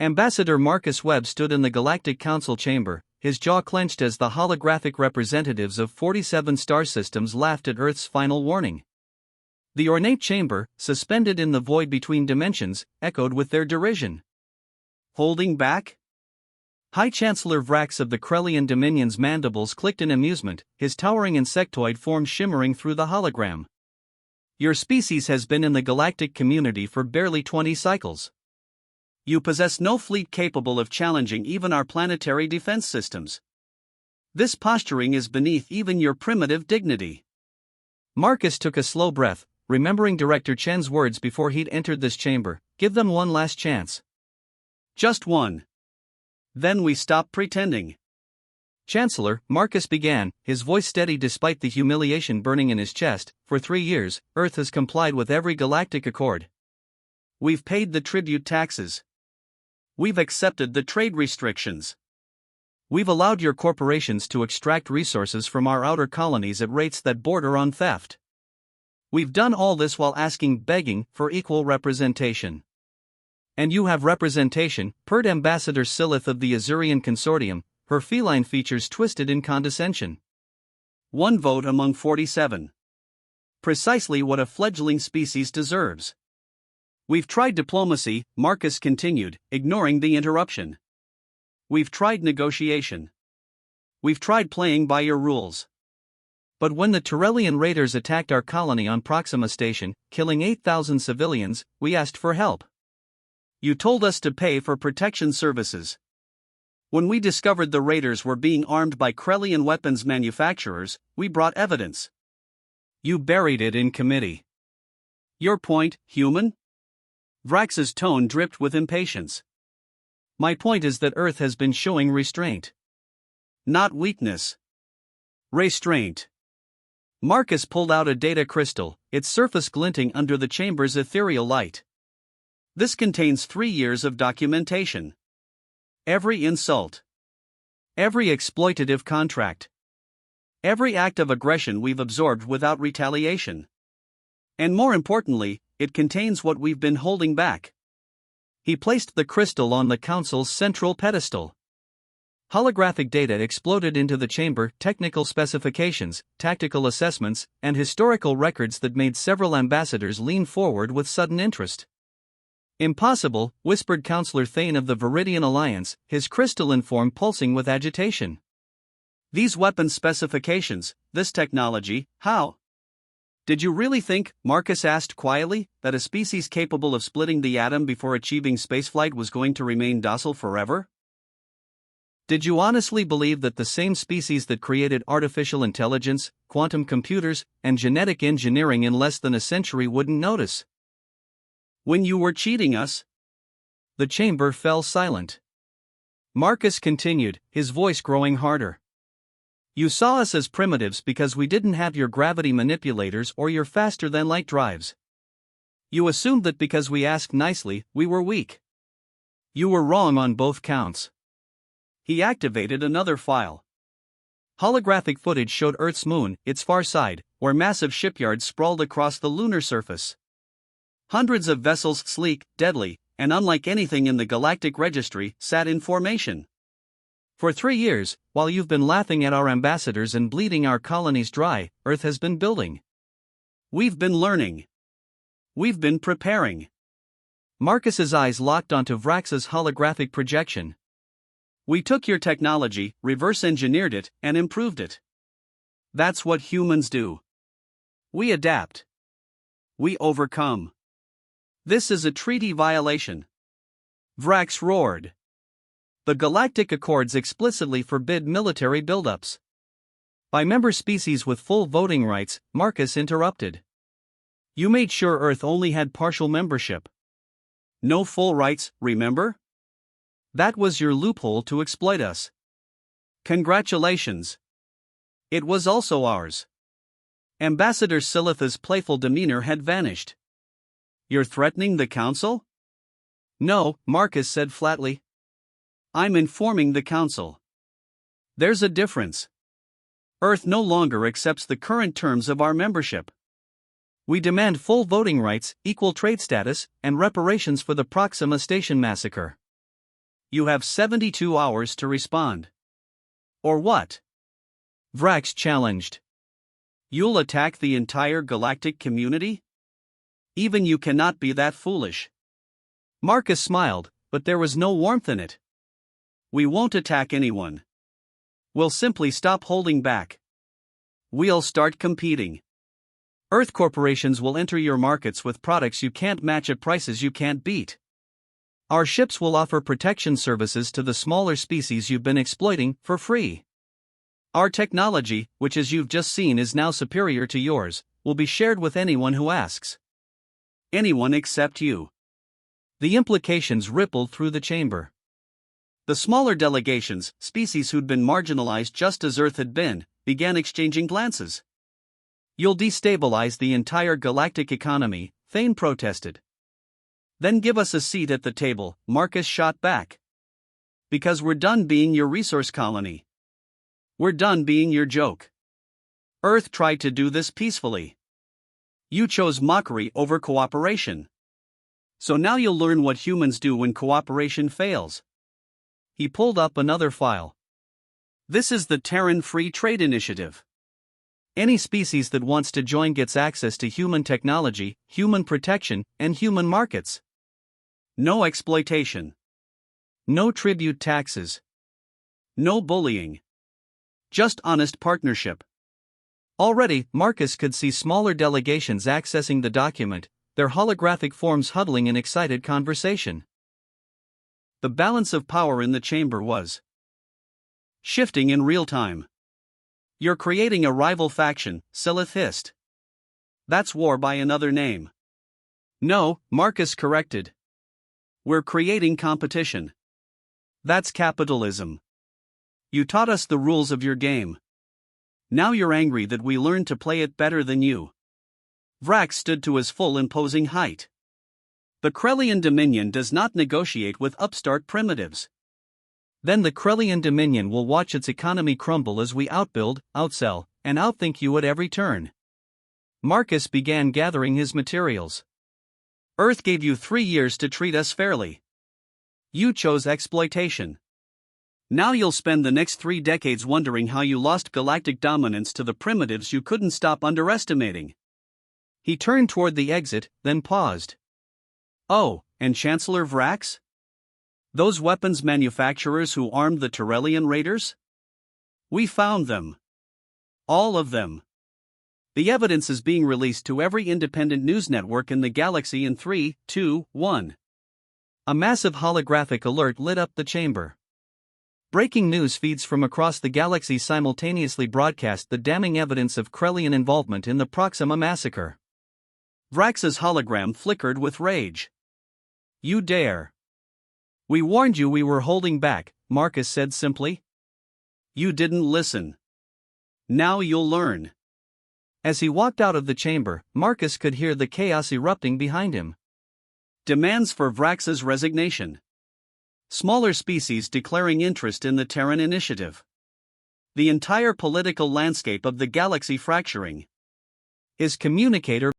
Ambassador Marcus Webb stood in the Galactic Council chamber, his jaw clenched as the holographic representatives of 47 star systems laughed at Earth's final warning. The ornate chamber, suspended in the void between dimensions, echoed with their derision. Holding back? High Chancellor Vrax of the Krellian Dominion's mandibles clicked in amusement, his towering insectoid form shimmering through the hologram. Your species has been in the galactic community for barely 20 cycles. You possess no fleet capable of challenging even our planetary defense systems. This posturing is beneath even your primitive dignity. Marcus took a slow breath, remembering Director Chen's words before he'd entered this chamber. Give them one last chance. Just one. Then we stop pretending. Chancellor, Marcus began, his voice steady despite the humiliation burning in his chest. For 3 years, Earth has complied with every galactic accord. We've paid the tribute taxes. We've accepted the trade restrictions. We've allowed your corporations to extract resources from our outer colonies at rates that border on theft. We've done all this while begging for equal representation. And you have representation, purred Ambassador Silith of the Azurian Consortium, her feline features twisted in condescension. One vote among 47. Precisely what a fledgling species deserves. We've tried diplomacy, Marcus continued, ignoring the interruption. We've tried negotiation. We've tried playing by your rules. But when the Turellian raiders attacked our colony on Proxima Station, killing 8,000 civilians, we asked for help. You told us to pay for protection services. When we discovered the raiders were being armed by Krellian weapons manufacturers, we brought evidence. You buried it in committee. Your point, human? Vrax's tone dripped with impatience. My point is that Earth has been showing restraint. Not weakness. Restraint. Marcus pulled out a data crystal, its surface glinting under the chamber's ethereal light. This contains 3 years of documentation. Every insult. Every exploitative contract. Every act of aggression we've absorbed without retaliation. And more importantly, it contains what we've been holding back. He placed the crystal on the Council's central pedestal. Holographic data exploded into the chamber, technical specifications, tactical assessments, and historical records that made several ambassadors lean forward with sudden interest. Impossible, whispered Councillor Thane of the Viridian Alliance, his crystalline form pulsing with agitation. These weapon specifications, this technology, how? Did you really think, Marcus asked quietly, that a species capable of splitting the atom before achieving spaceflight was going to remain docile forever? Did you honestly believe that the same species that created artificial intelligence, quantum computers, and genetic engineering in less than a century wouldn't notice? When you were cheating us? The chamber fell silent. Marcus continued, his voice growing harder. You saw us as primitives because we didn't have your gravity manipulators or your faster-than-light drives. You assumed that because we asked nicely, we were weak. You were wrong on both counts. He activated another file. Holographic footage showed Earth's moon, its far side, where massive shipyards sprawled across the lunar surface. Hundreds of vessels, sleek, deadly, and unlike anything in the galactic registry, sat in formation. For 3 years, while you've been laughing at our ambassadors and bleeding our colonies dry, Earth has been building. We've been learning. We've been preparing. Marcus's eyes locked onto Vrax's holographic projection. We took your technology, reverse-engineered it, and improved it. That's what humans do. We adapt. We overcome. This is a treaty violation. Vrax roared. The Galactic Accords explicitly forbid military buildups. By member species with full voting rights, Marcus interrupted. You made sure Earth only had partial membership. No full rights, remember? That was your loophole to exploit us. Congratulations. It was also ours. Ambassador Silith's playful demeanor had vanished. You're threatening the Council? No, Marcus said flatly. I'm informing the Council. There's a difference. Earth no longer accepts the current terms of our membership. We demand full voting rights, equal trade status, and reparations for the Proxima Station massacre. You have 72 hours to respond. Or what? Vrax challenged. You'll attack the entire galactic community? Even you cannot be that foolish. Marcus smiled, but there was no warmth in it. We won't attack anyone. We'll simply stop holding back. We'll start competing. Earth corporations will enter your markets with products you can't match at prices you can't beat. Our ships will offer protection services to the smaller species you've been exploiting for free. Our technology, which as you've just seen is now superior to yours, will be shared with anyone who asks. Anyone except you. The implications rippled through the chamber. The smaller delegations, species who'd been marginalized just as Earth had been, began exchanging glances. You'll destabilize the entire galactic economy, Thane protested. Then give us a seat at the table, Marcus shot back. Because we're done being your resource colony. We're done being your joke. Earth tried to do this peacefully. You chose mockery over cooperation. So now you'll learn what humans do when cooperation fails. He pulled up another file. This is the Terran Free Trade Initiative. Any species that wants to join gets access to human technology, human protection, and human markets. No exploitation. No tribute taxes. No bullying. Just honest partnership. Already, Marcus could see smaller delegations accessing the document, their holographic forms huddling in excited conversation. The balance of power in the chamber was shifting in real time. You're creating a rival faction, Silith hissed. That's war by another name. No, Marcus corrected. We're creating competition. That's capitalism. You taught us the rules of your game. Now you're angry that we learned to play it better than you. Vrax stood to his full imposing height. The Krellian Dominion does not negotiate with upstart primitives. Then the Krellian Dominion will watch its economy crumble as we outbuild, outsell, and outthink you at every turn. Marcus began gathering his materials. Earth gave you 3 years to treat us fairly. You chose exploitation. Now you'll spend the next 3 decades wondering how you lost galactic dominance to the primitives you couldn't stop underestimating. He turned toward the exit, then paused. Oh, and Chancellor Vrax? Those weapons manufacturers who armed the Terrellian raiders? We found them. All of them. The evidence is being released to every independent news network in the galaxy in 3, 2, 1. A massive holographic alert lit up the chamber. Breaking news feeds from across the galaxy simultaneously broadcast the damning evidence of Krellian involvement in the Proxima massacre. Vrax's hologram flickered with rage. You dare. We warned you we were holding back, Marcus said simply. You didn't listen. Now you'll learn. As he walked out of the chamber, Marcus could hear the chaos erupting behind him. Demands for Vrax's resignation. Smaller species declaring interest in the Terran initiative. The entire political landscape of the galaxy fracturing. His communicator